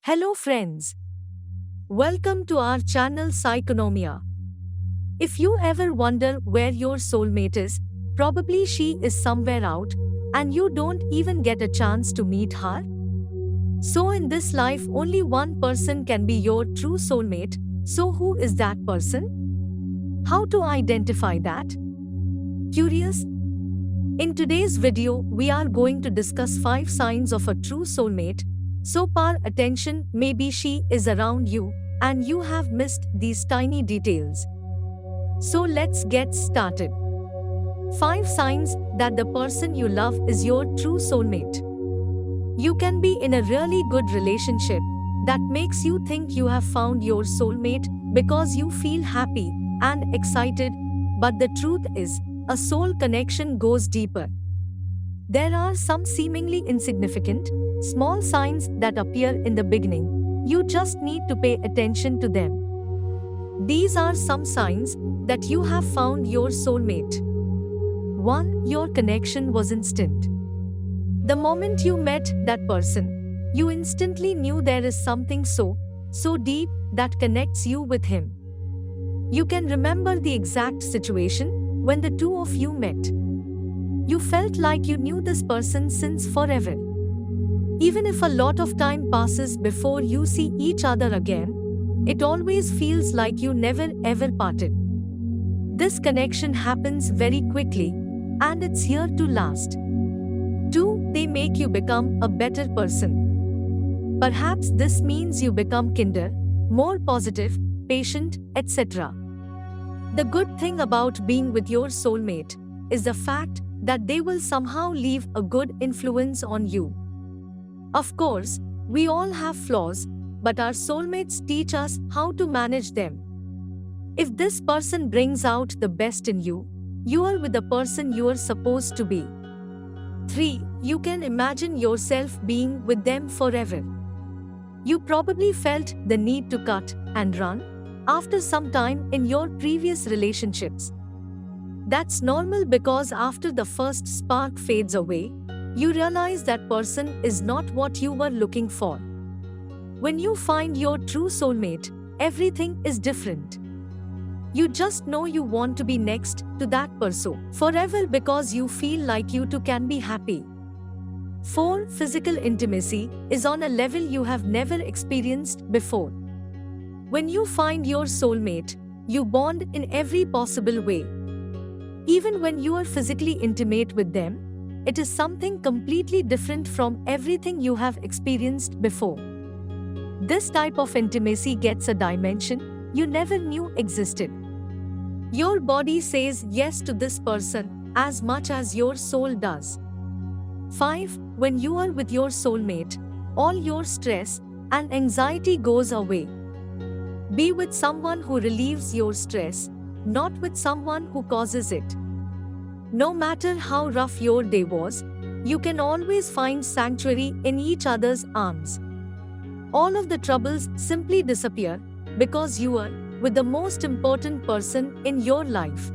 Hello friends. Welcome to our channel Psychonomia. If you ever wonder where your soulmate is, probably she is somewhere out and you don't even get a chance to meet her. So in this life only one person can be your true soulmate. So who is that person? How to identify that? Curious? In today's video, we are going to discuss 5 signs of a true soulmate. So pay attention, maybe she is around you and you have missed these tiny details. So let's get started. 5 signs that the person you love is your true soulmate. You can be in a really good relationship that makes you think you have found your soulmate because you feel happy and excited, but the truth is, a soul connection goes deeper. There are some seemingly insignificant, small signs that appear in the beginning. You just need to pay attention to them. These are some signs that you have found your soulmate. 1. Your connection was instant. The moment you met that person, you instantly knew there is something so deep that connects you with him. You can remember the exact situation when the two of you met. You felt like you knew this person since forever. Even if a lot of time passes before you see each other again, it always feels like you never ever parted. This connection happens very quickly, and it's here to last. 2. They make you become a better person. Perhaps this means you become kinder, more positive, patient, etc. The good thing about being with your soulmate is the fact that they will somehow leave a good influence on you. Of course, we all have flaws, but our soulmates teach us how to manage them. If this person brings out the best in you, you are with the person you are supposed to be. 3. You can imagine yourself being with them forever. You probably felt the need to cut and run after some time in your previous relationships. That's normal because after the first spark fades away, you realize that person is not what you were looking for. When you find your true soulmate, everything is different. You just know you want to be next to that person forever because you feel like you two can be happy. 4. Physical intimacy is on a level you have never experienced before. When you find your soulmate, you bond in every possible way. Even when you are physically intimate with them, it is something completely different from everything you have experienced before. This type of intimacy gets a dimension you never knew existed. Your body says yes to this person as much as your soul does. 5. When you are with your soulmate, all your stress and anxiety goes away. Be with someone who relieves your stress, not with someone who causes it. No matter how rough your day was, you can always find sanctuary in each other's arms. All of the troubles simply disappear because you are with the most important person in your life.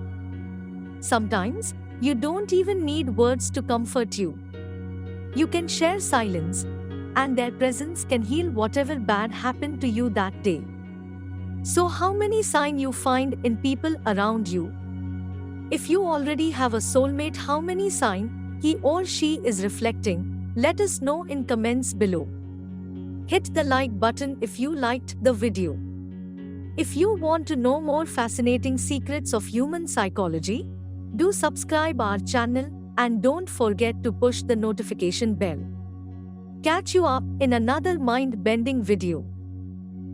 Sometimes, you don't even need words to comfort you. You can share silence, and their presence can heal whatever bad happened to you that day. So how many signs you find in people around you? If you already have a soulmate, how many signs he or she is reflecting? Let us know in comments below. Hit the like button if you liked the video. If you want to know more fascinating secrets of human psychology, do subscribe our channel and don't forget to push the notification bell. Catch you up in another mind-bending video.